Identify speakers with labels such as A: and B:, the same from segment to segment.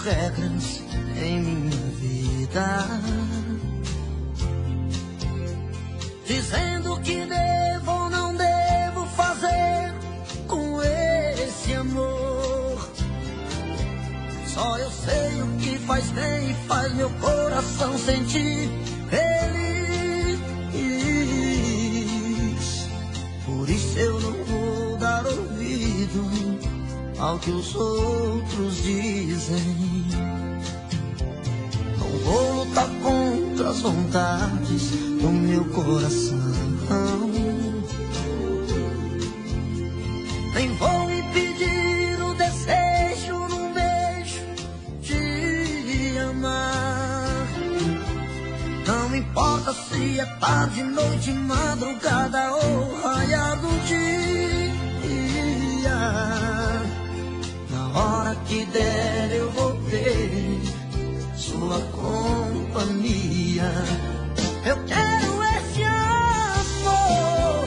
A: regras em minha vida, dizendo que devo ou não devo fazer com esse amor. Só eu sei o que faz bem e faz meu coração sentir feliz. Por isso eu não vou dar ouvido ao que os outros dizem. Não vou lutar contra as vontades do meu coração, nem vou impedir o desejo num beijo de amar. Não importa se é tarde, noite, madrugada ou raiar do dia. Na hora que der eu vou ter sua companhia. Eu quero esse amor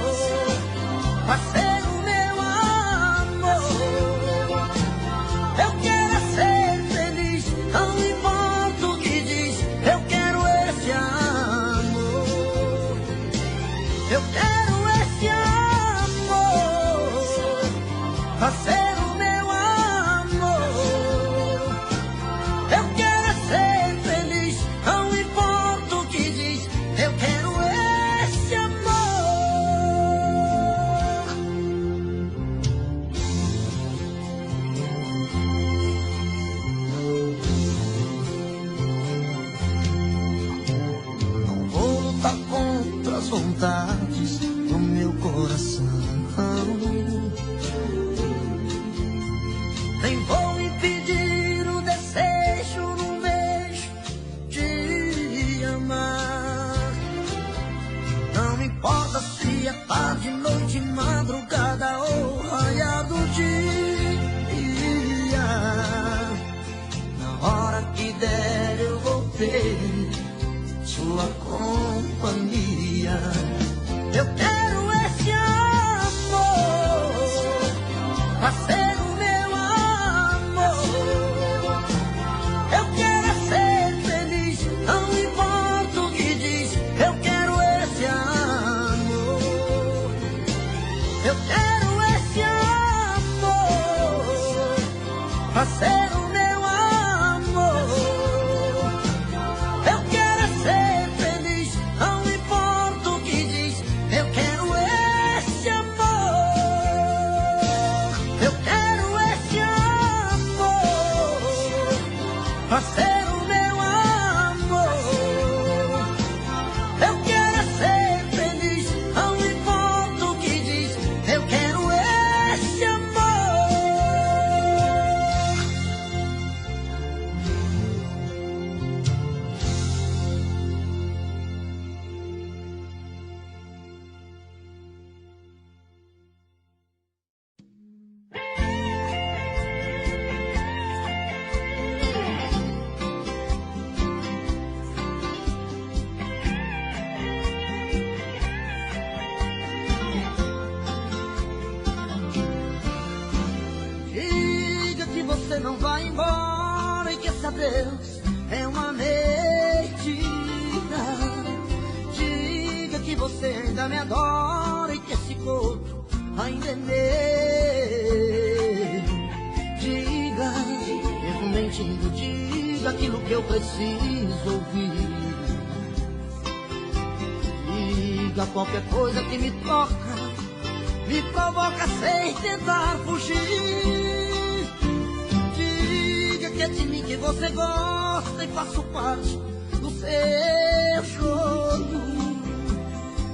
A: pra ser o meu amor. Eu quero ser feliz, não importa o que diz. Eu quero esse amor. Eu quero esse amor pra ser vontades do meu coração, nem vou impedir o desejo num beijo de amar. Não importa se é tarde, noite, madrugada ou raiar do dia. Na hora que der eu vou ter sua companhia. Eu quero esse amor pra ser o meu amor. Eu quero ser feliz, não importa o que diz. Eu quero esse amor. Eu quero esse amor pra ser o meu amor. Eu quero ser feliz, não importa o que diz. Eu quero esse amor. Eu quero esse amor pra ser o meu amor. Eu quero ser feliz, não importa o que diz. Eu quero esse amor. Diga que você não vai embora e que esse adeus é uma mentira. Diga que você ainda me adora e que esse corpo ainda é meu. Diga, mesmo mentindo, diga aquilo que eu preciso ouvir. Diga qualquer coisa que me toca, me provoca sem tentar fugir. Diga que é de mim que você gosta e faço parte do seu jogo.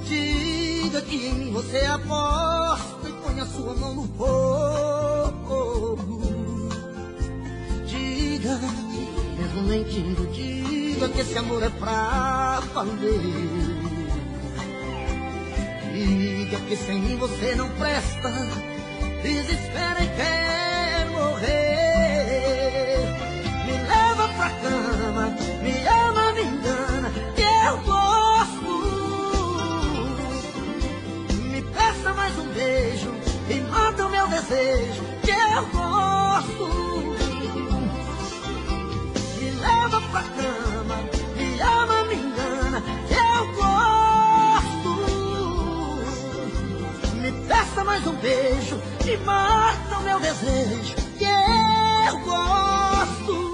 A: Diga que em mim você aposta e põe a sua mão no fogo. Diga, mesmo mentindo, diga que esse amor é pra valer. Diga que sem mim você não presta, desespera e quer morrer. Me leva pra cama, me ama, me engana, que eu gosto. Me peça mais um beijo e mata o meu desejo, que eu gosto. beijo e mata o meu desejo, que eu gosto.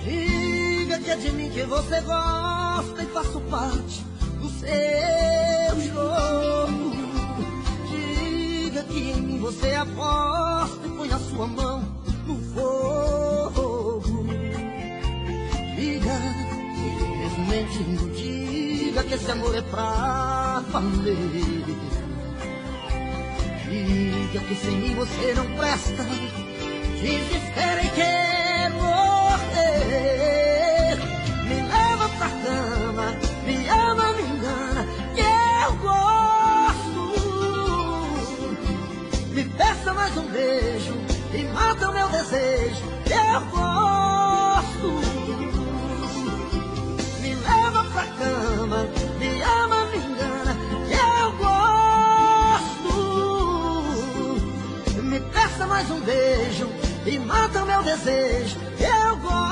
A: Diga que é de mim que você gosta e faço parte do seu jogo. Diga que em mim você aposta e põe a sua mão no fogo. Diga, mesmo mentindo, diga que esse amor é pra valer. Diga que sem mim você não presta, desespera e quer morrer. Me leva pra cama, me ama, me engana, que eu gosto. Me peça mais um beijo e mata o meu desejo, que eu gosto. Me leva pra cama, me ama, me engana, que eu gosto. Me peça mais um beijo e mata o meu desejo, que eu gosto.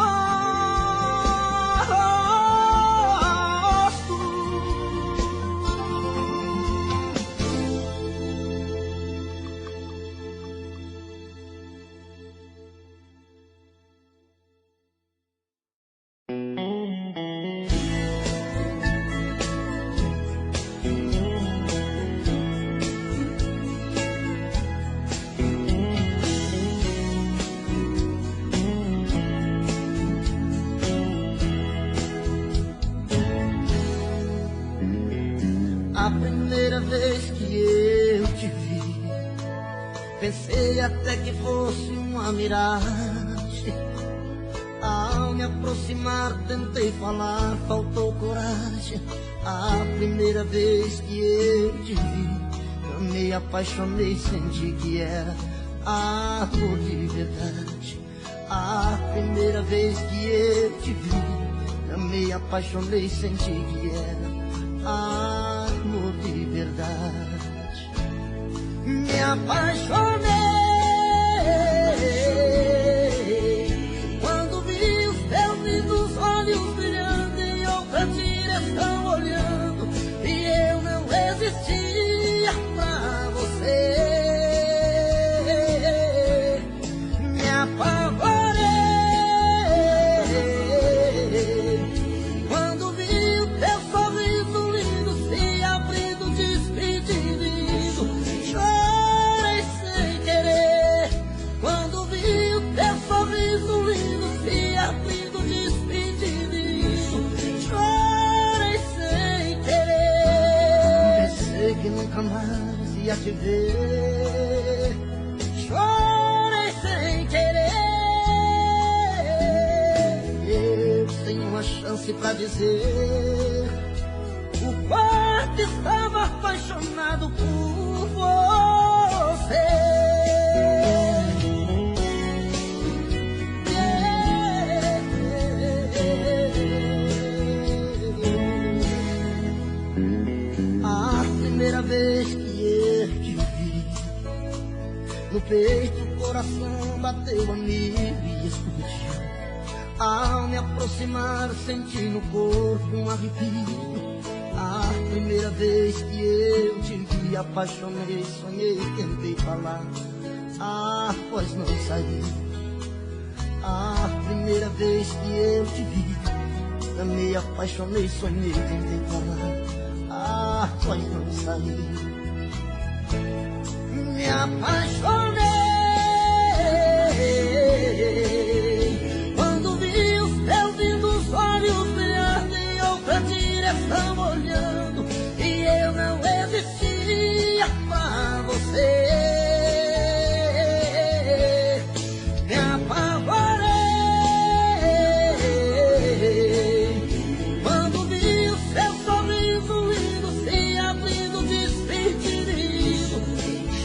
A: A primeira vez que eu te vi, pensei até que fosse uma miragem. Ao me aproximar tentei falar, faltou coragem. A primeira vez que eu te vi, eu me apaixonei, senti que era amor de verdade. A primeira vez que eu te vi, eu me apaixonei, senti que era amor de verdade. Me apaixonei quando vi os teus lindos olhos brilhando em outra direção olhando, e eu não existia pra você. Me apavorei quando vi o teu sorriso lindo se abrindo, despedindo. Chorei sem querer quando vi o teu sorriso lindo se abrindo, despedindo. Chorei sem querer, pensei que nunca mais ia te ver. Chorei sem querer, eu sem uma chance pra dizer o quanto estava apaixonado por você. A primeira vez que eu te vi, no peito o coração bateu a mil e explodiu. Ao me aproximar senti no corpo um arrepio. A primeira vez que eu te vi, apaixonei, sonhei, tentei falar, a voz não saiu. A primeira vez que eu te vi, eu me apaixonei, sonhei, tentei falar, a voz não saiu. Me apaixonei quando vi os teus lindos olhos brilhando em outra direção olhando, e eu não existia pra você. Me apavorei quando vi o seu sorriso lindo se abrindo, despedindo.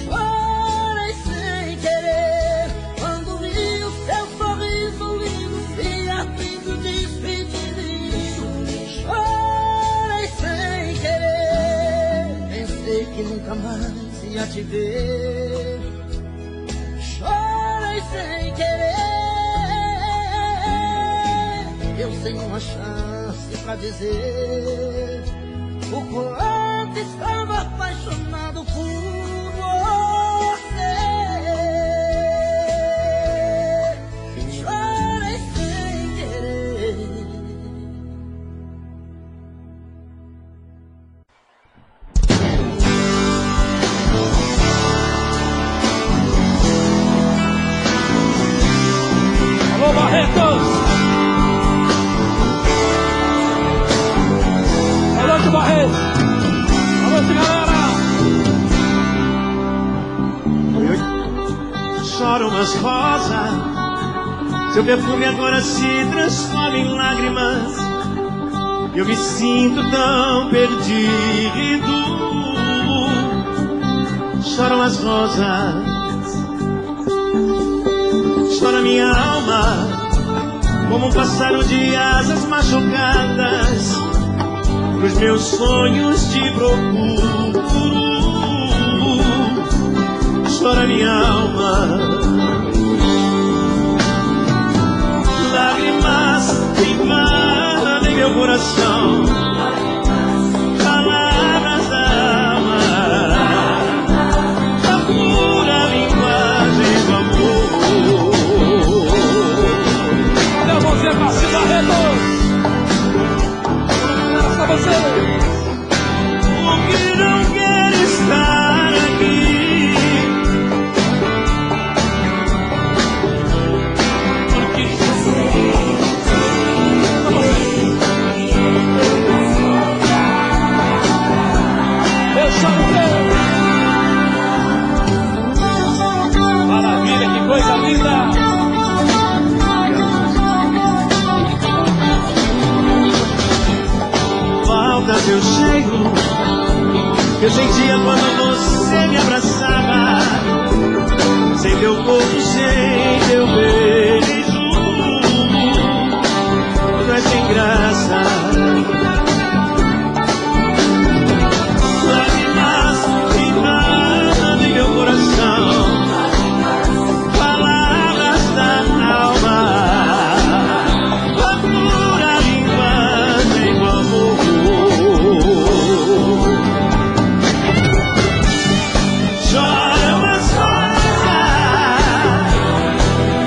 A: Chorei sem mais ia te ver. Chorei sem querer, eu sem uma chance pra dizer o quanto estava apaixonado por você. Chorei sem querer.
B: Alô, Barretos! Alô, de Barretos! Alô, de galera!
C: Choram as rosas, seu perfume agora se transforma em lágrimas. Eu me sinto tão perdido. Choram as rosas, chora minha alma, como um pássaro de asas machucadas. Nos meus sonhos te procuro. Chora minha alma, lágrimas invadem meu coração, palavras da alma, a pura linguagem do amor.
B: Olha você, Marcinho Barretos! Olha você!
C: O que não quer estar aqui,
B: maravilha, que coisa linda!
C: falta teu cheiro que eu sentia quando você me abraçava. Sem teu corpo, sem teu beijo, tu és sem graça. Lágrimas invadem meu coração, palavras da alma, a pura linguagem do amor. Choram as rosas,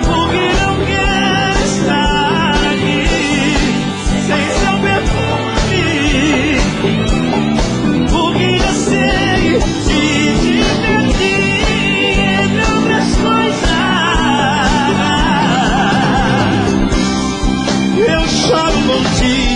C: porque não quer estar aqui sem seu perfume, porque já sei que te perdi entre outras coisas. Eu choro contigo.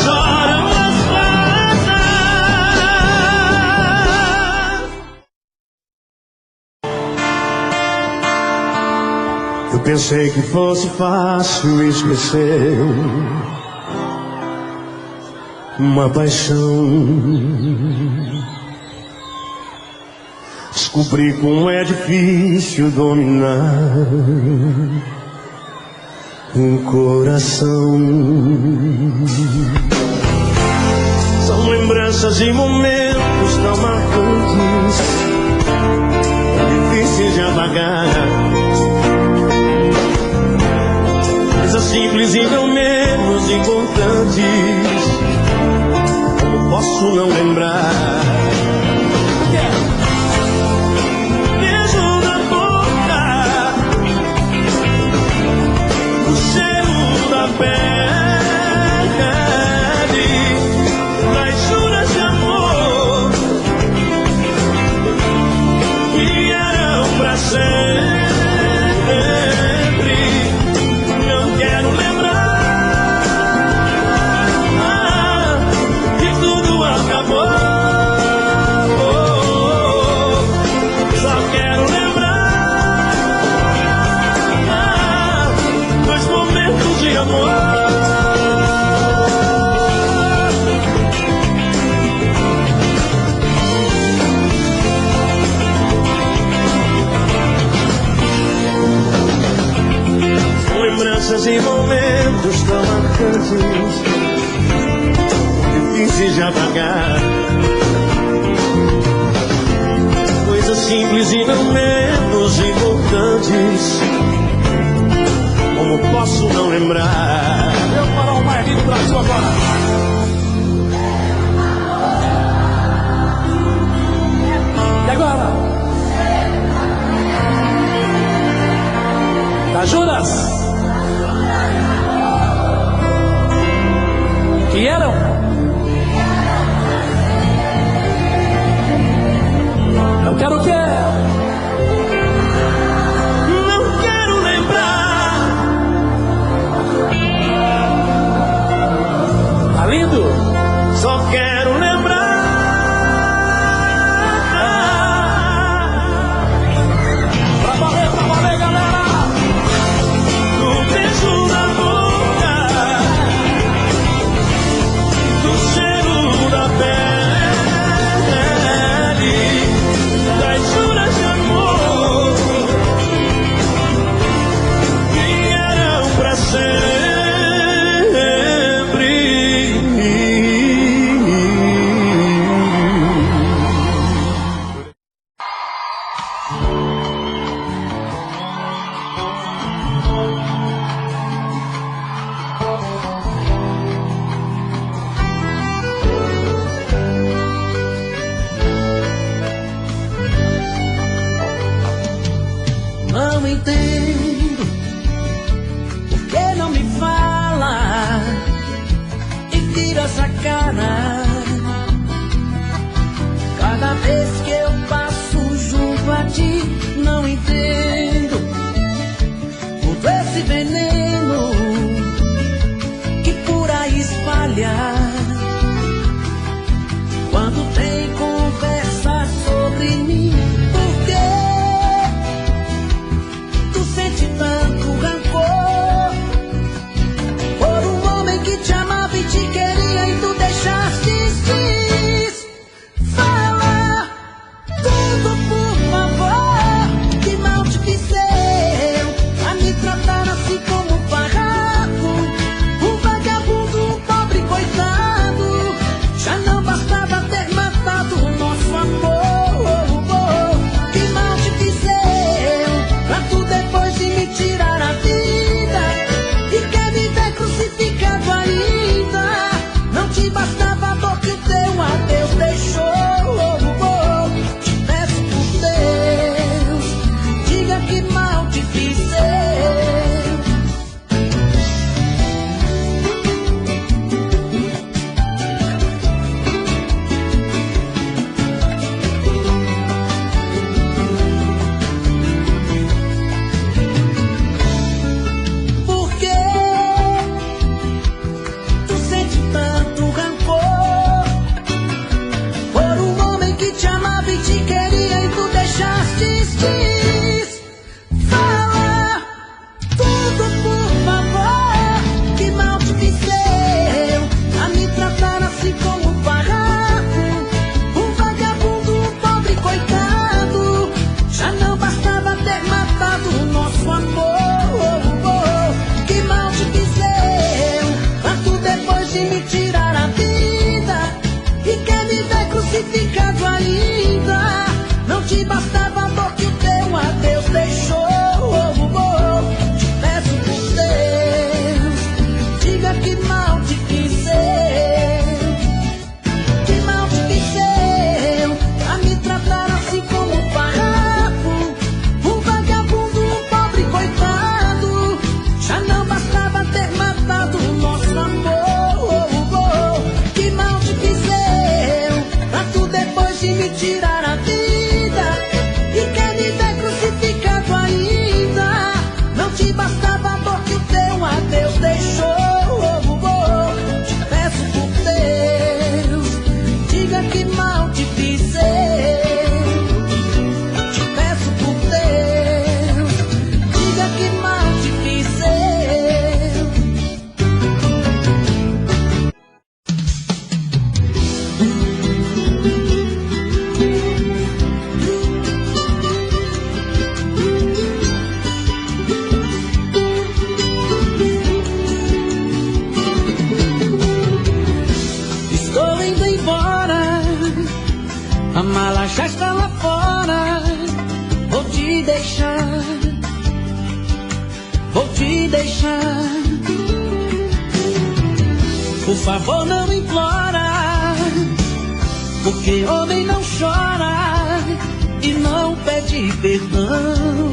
C: Choram as rosas. Eu pensei que fosse fácil esquecer uma paixão. Descobri como é difícil dominar um coração. São lembranças e momentos tão marcantes, difíceis de apagar. Coisas simples e não menos importantes, como posso não lembrar? Beijo na boca, o cheiro da pele, das juras de amor que eram pra sempre. Não quero lembrar que tudo acabou. mas em momentos tão marcantes, difíceis de apagar. Coisas simples e não menos importantes, como posso não lembrar?
B: Eu para o mais lindo do Brasil agora. E agora? Da Judas. Que eram? Eu quero o quê?
C: Não quero lembrar.
B: Tá lindo?
C: Só quero lembrar
B: Pra valer, galera!
C: do beijo na boca, do cheiro da pele, das juras de amor que eram pra sempre.
A: Não entendo por que não me fala e tira essa cara. Cada vez que eu passo junto a ti, não entendo todo esse veneno que por aí espalha. Quando tem conversa sobre mim, por quê? Tu sente tanto rancor por um homem que te amava e te queria e tu deixaste. Fala mala já está lá fora. Vou te deixar, vou te deixar. Por favor, não implora, porque homem não chora e não pede perdão,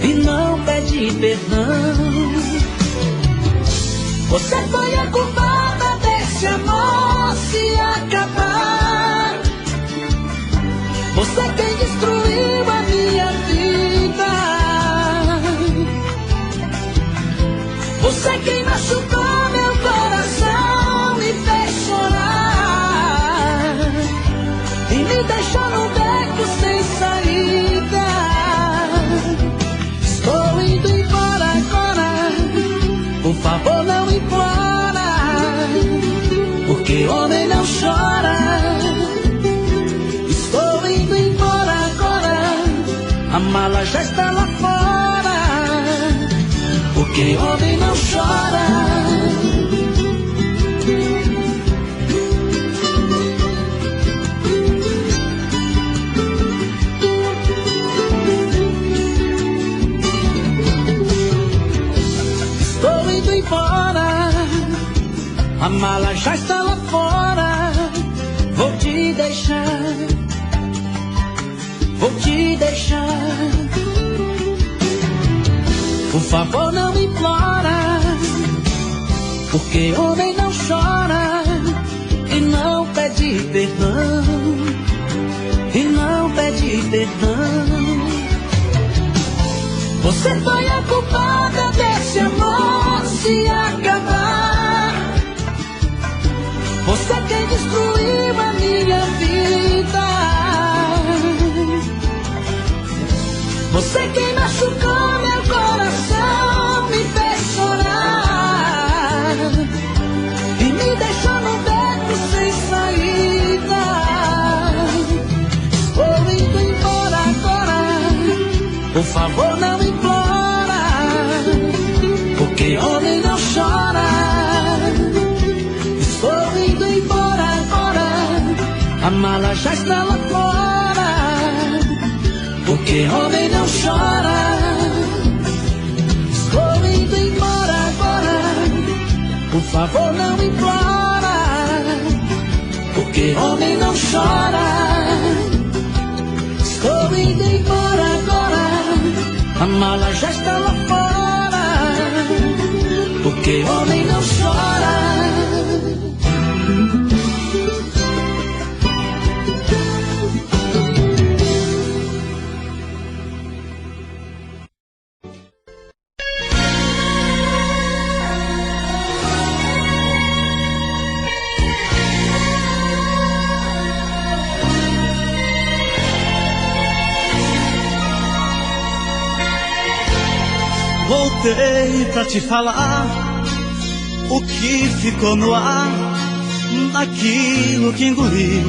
A: e não pede perdão. Você foi a culpada desse amor se acabar. Você quem destruiu a minha vida. Você quem machucou meu coração, me fez chorar e me deixou num beco sem saída. Estou indo embora agora, por favor não implora, porque homem não chora. Estou indo embora agora, a mala já está lá fora, porque homem não chora. Estou indo embora, a mala já está lá fora. Vou te deixar, vou te deixar. Por favor não implora, porque homem não chora e não pede perdão, e não pede perdão. Você foi a culpada desse amor se acabar. Você quem destruiu a minha vida. Você quem machucou meu coração, me fez chorar e me deixou num beco sem saída. Estou indo embora agora, por favor não implora, porque homem não chora. Estou indo embora agora, a mala já está lá fora, porque homem não chora. Estou indo embora agora, por favor não implora, porque homem não chora. Estou indo embora agora, a mala já está lá fora, porque homem não chora.
C: Voltei pra te falar o que ficou no ar, naquilo que engoli.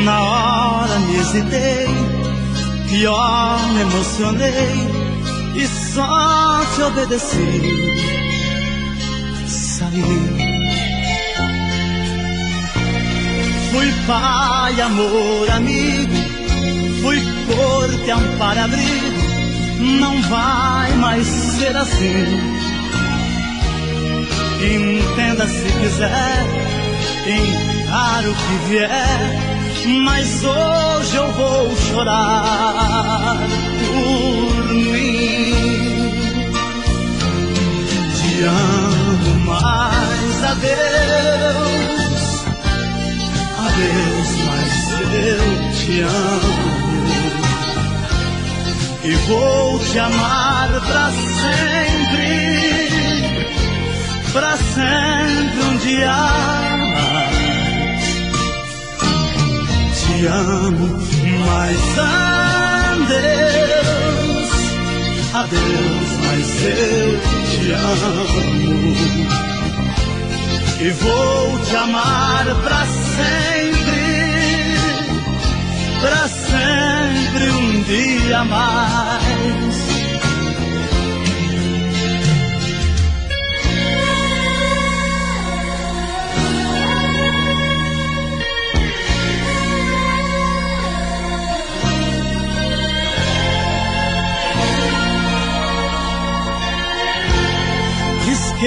C: Na hora me hesitei, pior me emocionei e só te obedeci. Saí. Fui pai, amor, amigo, fui corte, amparo, abrigo. Não vai mais ser assim. Entenda se quiser, encaro o que vier, mas hoje eu vou chorar por mim. Te amo mais, adeus, adeus, mas eu te amo. E vou te amar pra sempre um dia mais. Te amo, mas adeus, adeus, mas eu te amo. E vou te amar pra sempre um dia mais.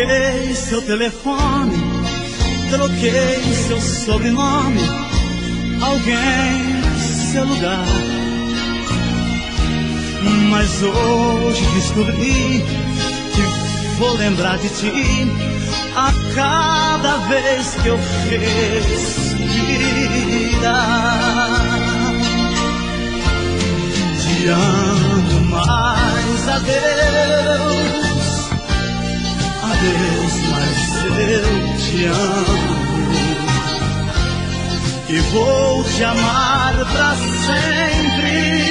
C: Troquei seu telefone, troquei seu sobrenome, alguém seu lugar. Mas hoje descobri que vou lembrar de ti a cada vez que eu respirar. Te amo mais, adeus, adeus, mas eu te amo. E vou te amar pra sempre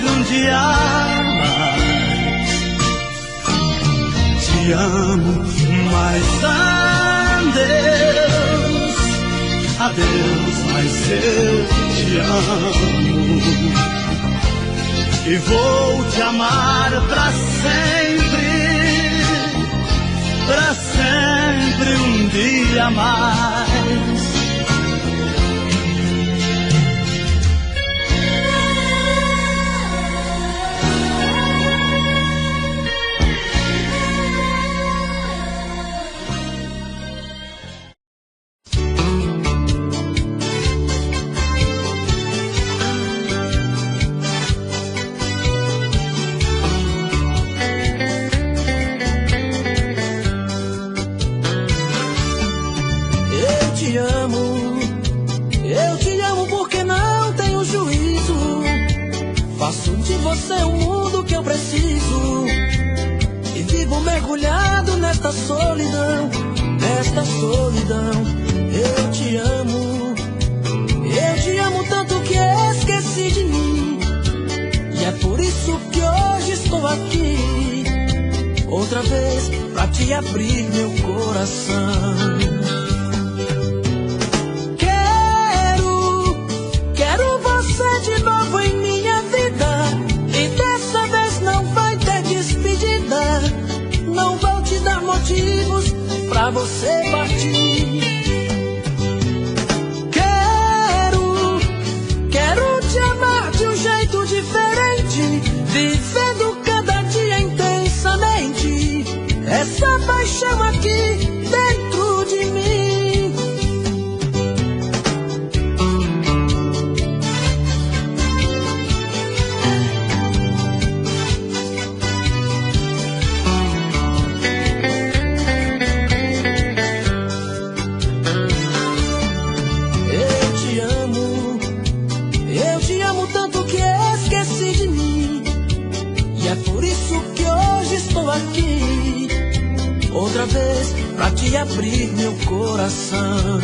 C: um dia mais. Te amo, mas adeus, adeus, mas eu te amo. E vou te amar pra sempre um dia mais.
A: Eu te amo porque não tenho juízo. Faço de você o mundo que eu preciso. E vivo mergulhado nesta solidão, nesta solidão. Eu te amo tanto que esqueci de mim. E é por isso que hoje estou aqui, outra vez pra te abrir meu coração. De novo em minha vida, e dessa vez não vai ter despedida. Não vou te dar motivos pra você partir. Quero te amar de um jeito diferente, vivendo cada dia intensamente essa paixão aqui dentro de mim. Aqui, outra vez pra te abrir meu coração.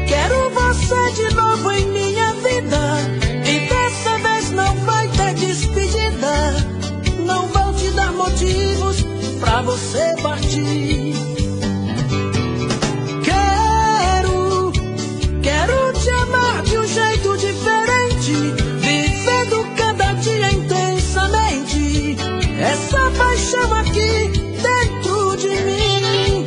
A: Quero você de novo em minha vida, e dessa vez não vai ter despedida. Não vou te dar motivos pra você partir. Quero te amar de um jeito diferente, vivendo cada dia intensamente essa paixão aqui dentro de mim.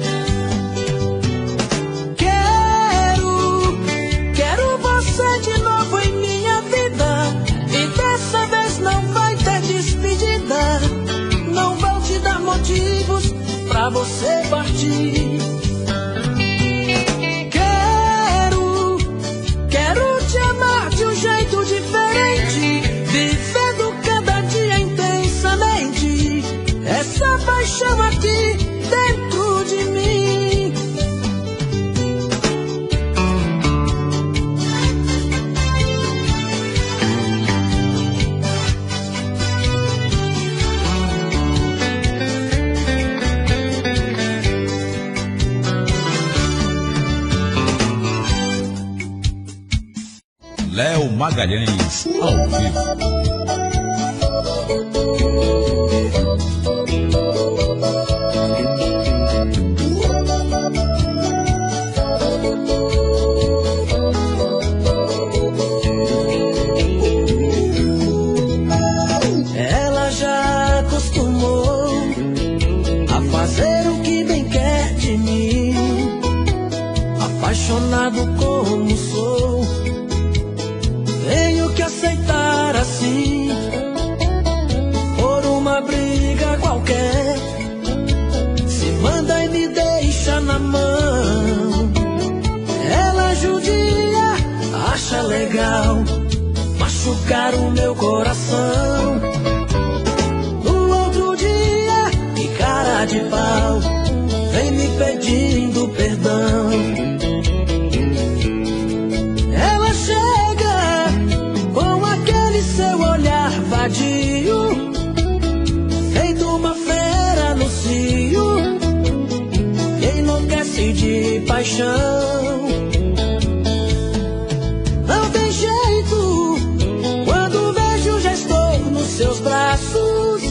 A: Quero você de novo em minha vida, e dessa vez não vai ter despedida. Não vou te dar motivos pra você partir. Quero te amar de um jeito diferente, vivendo cada dia intensamente essa paixão aqui dentro de mim.
B: Léo Magalhães, ao vivo.
A: Ela já acostumou a fazer o que bem quer de mim. Apaixonado como sou, tenho que aceitar assim.
D: legal machucar o meu coração. No outro dia, que cara de pau, vem me pedindo perdão. Ela chega com aquele seu olhar vadio, feito uma fera no cio, e enlouquece de paixão. Não tem jeito, quando vejo já estou nos seus braços.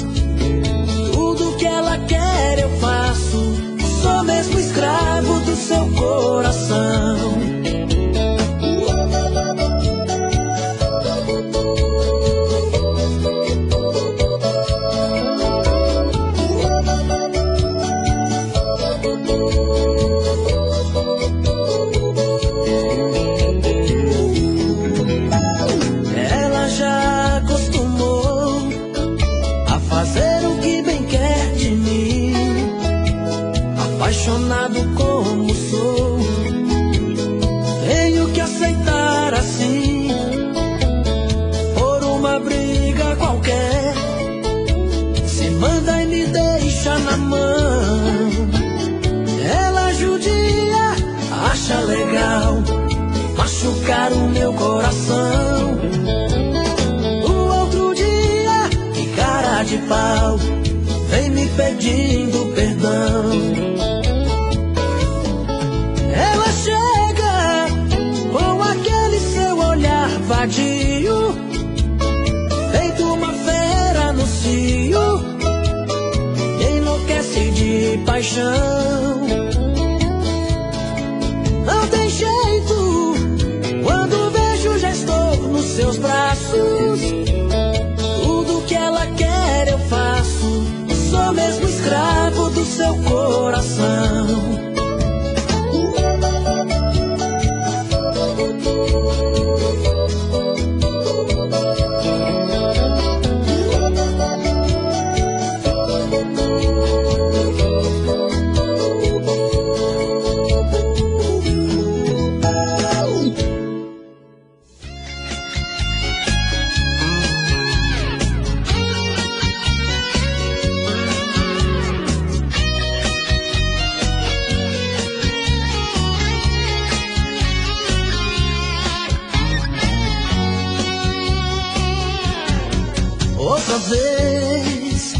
D: Tudo que ela quer eu faço, sou mesmo escravo do seu coração. Ela já acostumou a fazer o que bem quer de mim, apaixonado como sou, tenho que aceitar assim. Por uma briga qualquer, se manda e me deixa na mão. Ela judia, acha legal machucar o meu coração. O outro dia, que cara de pau, vem me pedindo perdão. Ela chega com aquele seu olhar vadio, feito uma fera no cio, e enlouquece de paixão. Não tem jeito, quando vejo já estou nos seus braços. Tudo que ela quer eu faço, sou mesmo escravo do seu coração. Outra vez,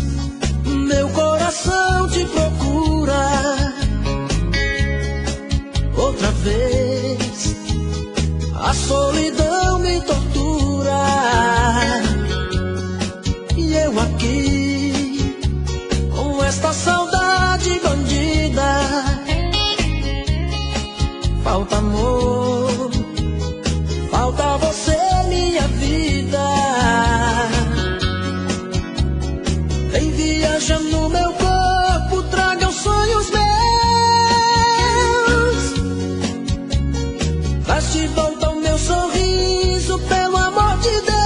D: meu coração te procura. Outra vez, a solidão me tortura. E eu aqui, com esta saudade bandida. Falta amor, falta você, minha vida. Vem viaja no meu corpo, traga os sonhos meus. Traz de volta o meu sorriso, pelo amor de Deus.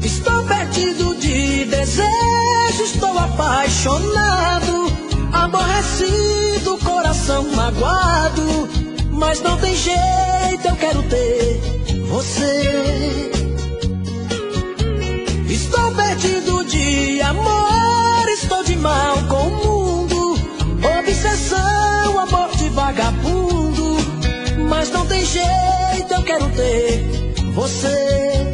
D: Estou perdido de desejo, estou apaixonado, aborrecido, coração magoado. Mas não tem jeito, eu quero ter você. Estou perdido de amor, estou de mal com o mundo. Obsessão, amor de vagabundo. Mas não tem jeito, eu quero ter você.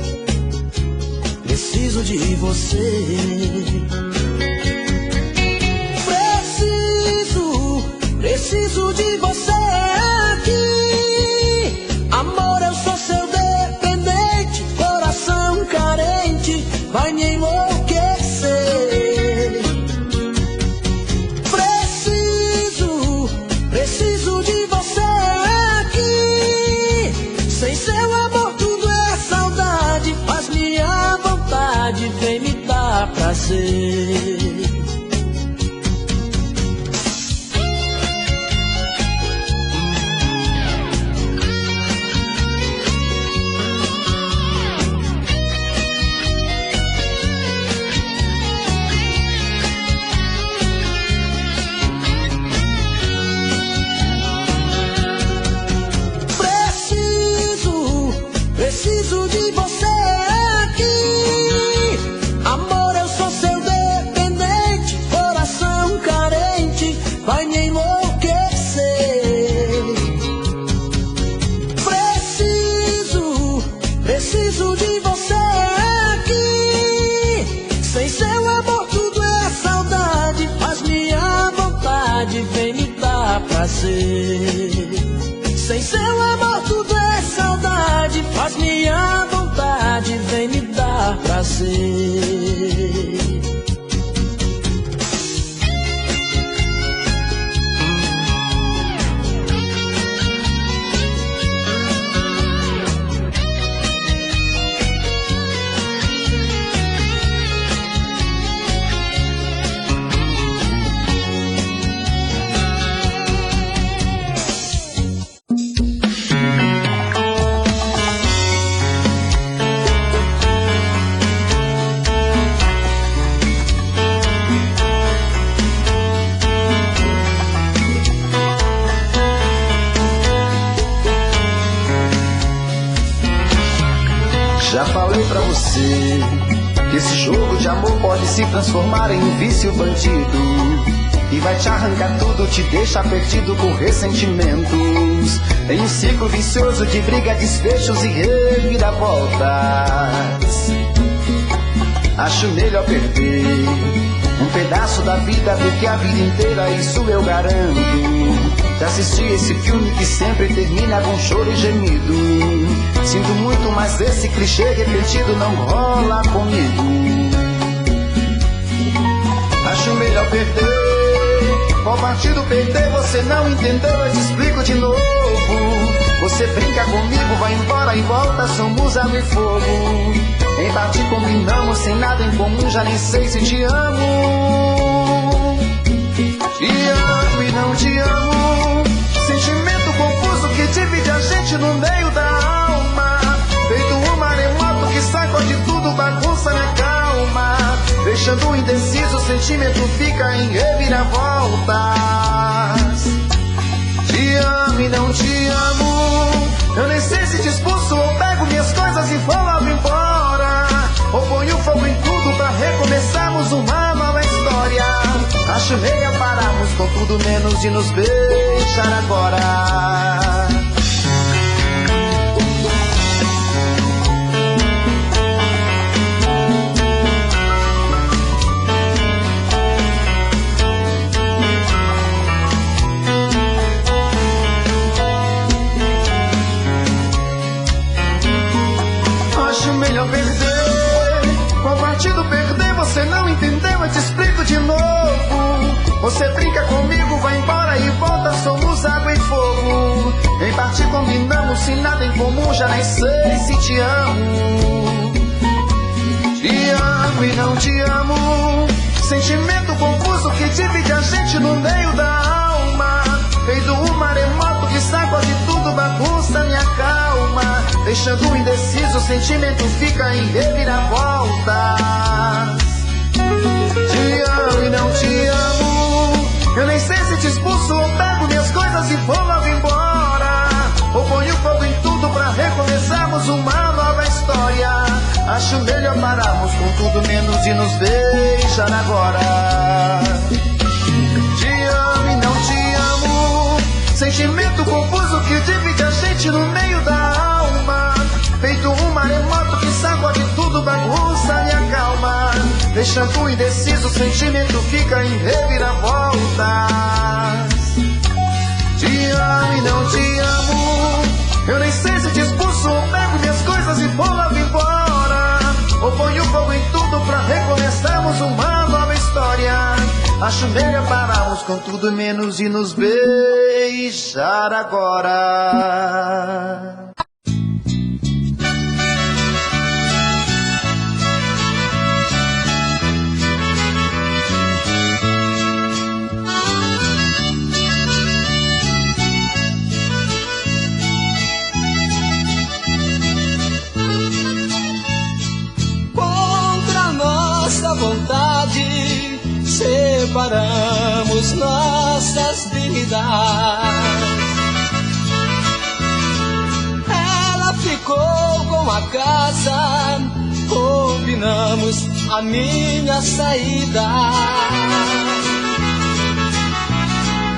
D: Preciso de você. Preciso de você aqui. Amor, eu sou seu dependente, coração carente, vai me enlouquecer. Preciso de você aqui. Sem seu amor tudo é saudade, faz minha vontade, vem me dar prazer. prazer. Sem seu amor tudo é saudade, faz minha vontade, vem me dar prazer.
E: Já falei pra você que esse jogo de amor pode se transformar em um vício bandido e vai te arrancar tudo, te deixar perdido por ressentimentos, em um ciclo vicioso de briga, desfechos e reviravoltas. Acho melhor perder um pedaço da vida do que a vida inteira, isso eu garanto. Já assisti esse filme que sempre termina com choro e gemido. Sinto muito, mas esse clichê repetido não rola comigo. Acho melhor perder. Qual partido perder? Você não entendeu, eu te explico de novo. Você brinca comigo, vai embora e volta, somos água e fogo. Em parte combinamos, sem nada em comum, já nem sei se te amo. Te amo e não te amo. Sentimento confuso que divide a gente no meio da alma. Feito um maremoto que sacode tudo, bagunça na calma. Deixando indeciso, o sentimento fica em reviravoltas. Te amo e não te amo. Eu nem sei se te expulso ou pego minhas coisas e vou logo embora. Ou ponho fogo em tudo pra recomeçarmos uma nova história. Acho melhor pararmos com tudo menos de nos beijar agora. Acho melhor perder. Qual partido perder? Você não entendeu, eu te explico de novo. Você brinca comigo, vai embora e volta, somos água e fogo. Em parte combinamos, sem nada em comum, já nem sei se te amo. Te amo e não te amo. Sentimento confuso que divide a gente no meio da alma. Feito um maremoto que sacode tudo, bagunça minha calma. Deixando indeciso, o sentimento fica em reviravoltas. Te amo e não te amo. Eu nem sei se te expulso ou pego minhas coisas e vou logo embora. Ou ponho fogo em tudo pra recomeçarmos uma nova história. Acho melhor pararmos com tudo menos de nos beijar agora. Te amo e não te amo. Sentimento confuso que divide a gente no meio da alma. Feito um maremoto que sacode tudo, bagunça minha calma. Deixando indeciso, o sentimento fica em reviravoltas. Te amo e não te amo. Eu nem sei se te expulso ou pego minhas coisas e vou logo embora. Ou ponho fogo em tudo pra recomeçarmos uma nova história. Acho melhor pararmos com tudo menos e nos beijar agora.
D: Vontade, separamos nossas vidas. Ela ficou com a casa, combinamos a minha saída.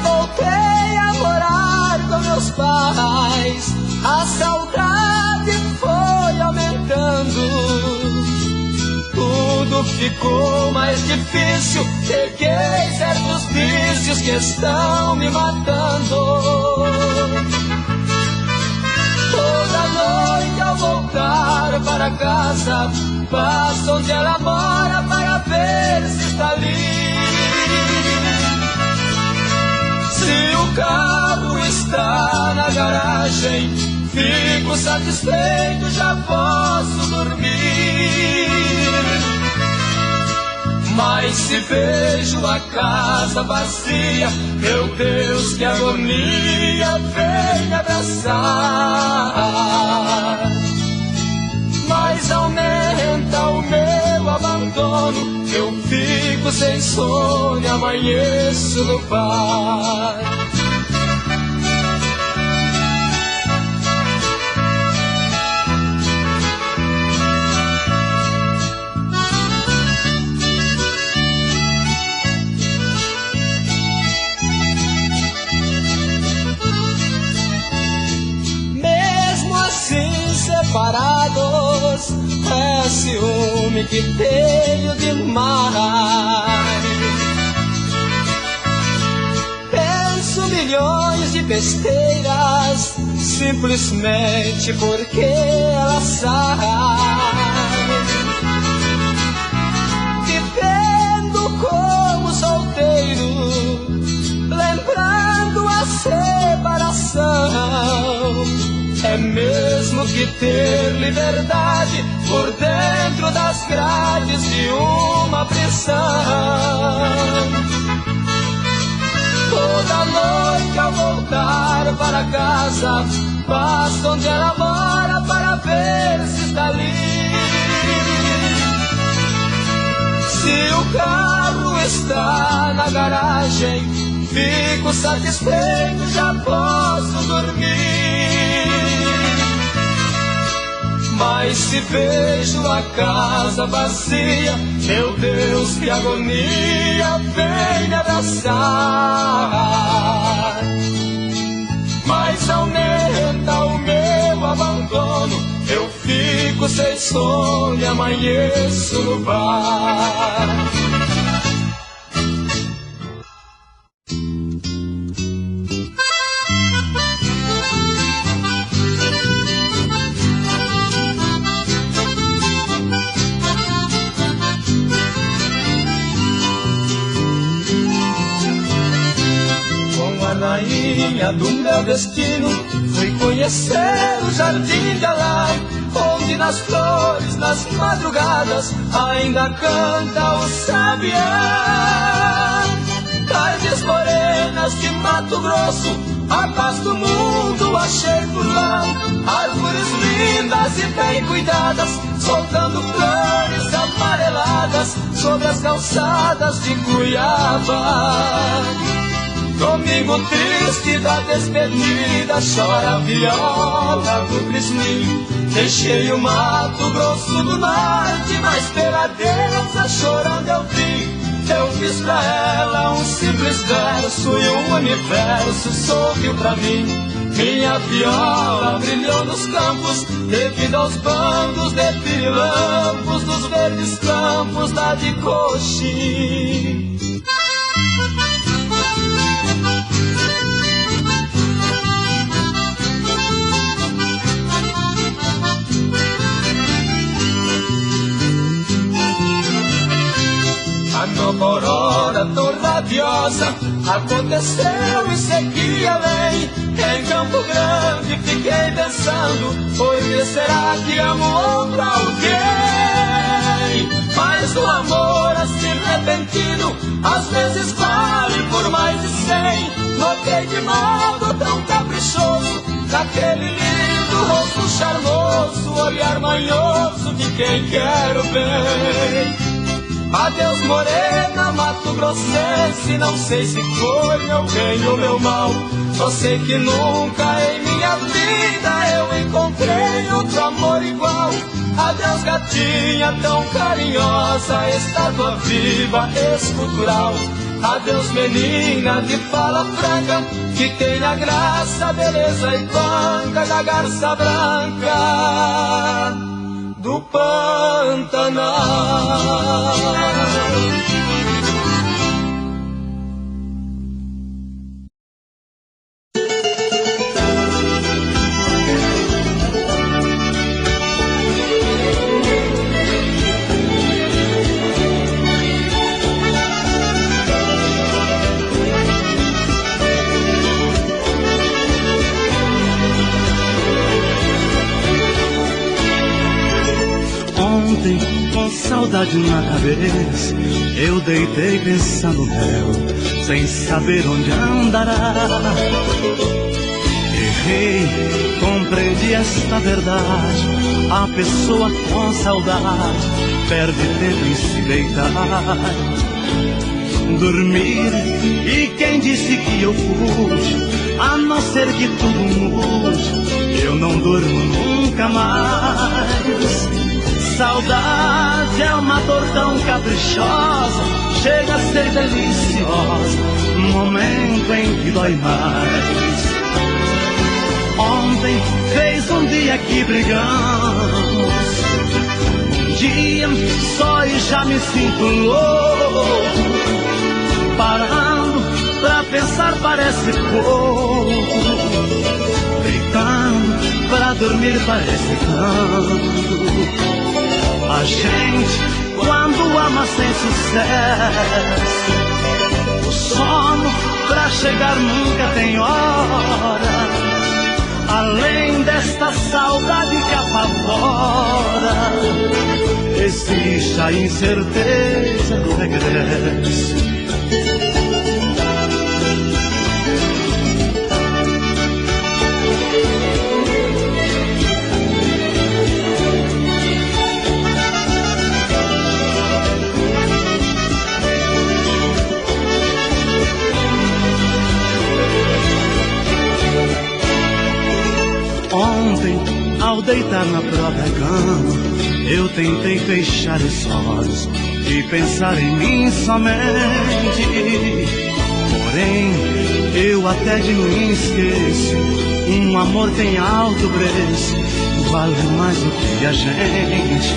D: Voltei a morar com meus pais, a saudade foi aumentando. Tudo ficou mais difícil, peguei certos vícios que que estão me matando. Toda noite ao voltar para casa, passo onde ela mora para ver se está ali. Se o carro está na garagem, fico satisfeito, já posso dormir. Mas se vejo a casa vazia, meu Deus, que agonia, vem me abraçar. Mas aumenta o meu abandono, eu fico sem sono e amanheço no bar. Separados, é ciúme que tenho demais. Penso milhões de besteiras, simplesmente porque ela sai. Vivendo como solteiro, lembrando a separação. É mesmo que ter liberdade por dentro das grades de uma prisão. Toda noite ao voltar para casa, passo onde ela mora para ver se está ali. Se o carro está na garagem, fico satisfeito, já posso dormir. Mas se vejo a casa vazia, meu Deus, que agonia, vem me abraçar. Mas aumenta o meu abandono, eu fico sem sono e amanheço no bar. Rainha do meu destino, fui conhecer o jardim de Alai, onde nas flores, nas madrugadas, ainda canta o sabiá. Tardes morenas de Mato Grosso, a paz do mundo achei por lá. Árvores lindas e bem cuidadas, soltando flores amareladas sobre as calçadas de Cuiabá. Domingo triste da despedida, chora a viola do Crislim. Deixei o Mato Grosso do Norte, mas pela deusa chorando eu vi. Eu fiz pra ela um simples verso e o universo sorriu pra mim. Minha viola brilhou nos campos, devido aos bandos de pirilampos dos verdes campos lá de Coxim. A nova aurora tão radiosa aconteceu e segui além. Em Campo Grande fiquei pensando, por que será que amo outro alguém? Mas o amor assim repentino às vezes vale por mais de 100. Notei de modo tão caprichoso daquele lindo rosto charmoso, olhar manhoso de quem quero bem. Adeus morena, Mato Grossense, não sei se foi meu bem ou meu mal. Só sei que nunca em minha vida eu encontrei outro amor igual. Adeus gatinha tão carinhosa, estátua viva, escultural. Adeus menina de fala franca, que tem a graça, beleza e banca da garça branca do Pantanal.
C: Com saudade na cabeça, eu deitei pensando nela, sem saber onde andará. Errei, compreendi esta verdade. A pessoa com saudade perde tempo em se deitar, dormir. E quem disse que eu fuge, a não ser que tudo mude, eu não durmo nunca mais. Saudade é uma dor tão caprichosa, chega a ser deliciosa, momento em que dói mais. Ontem fez um dia que brigamos, um dia só e já me sinto louco. Parando pra pensar parece pouco, deitando pra dormir parece tanto. A gente, quando ama sem sucesso, o sono pra chegar nunca tem hora. Além desta saudade que apavora, existe a incerteza do regresso. Ontem, ao deitar na própria cama, eu tentei fechar os olhos e pensar em mim somente. Porém, eu até de mim esqueço, um amor tem alto preço, vale mais do que a gente.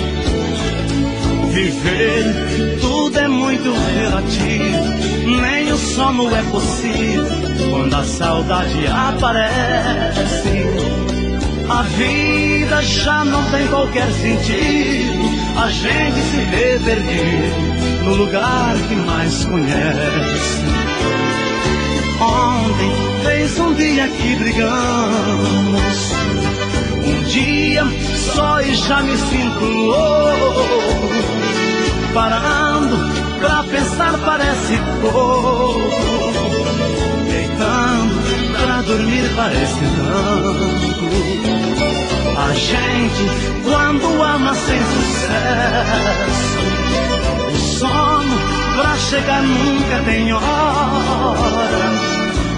C: Viver, tudo é muito relativo, nem o sono é possível quando a saudade aparece. A vida já não tem qualquer sentido, a gente se vê perdido no lugar que mais conhece. Ontem fez um dia que brigamos, um dia só e já me sinto louco. Parando pra pensar parece pouco, deitando pra dormir parece tanto. A gente, quando ama sem sucesso, o sono pra chegar nunca tem hora.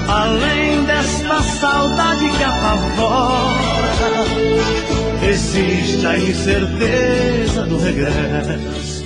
C: Além desta saudade que apavora, existe a incerteza do regresso.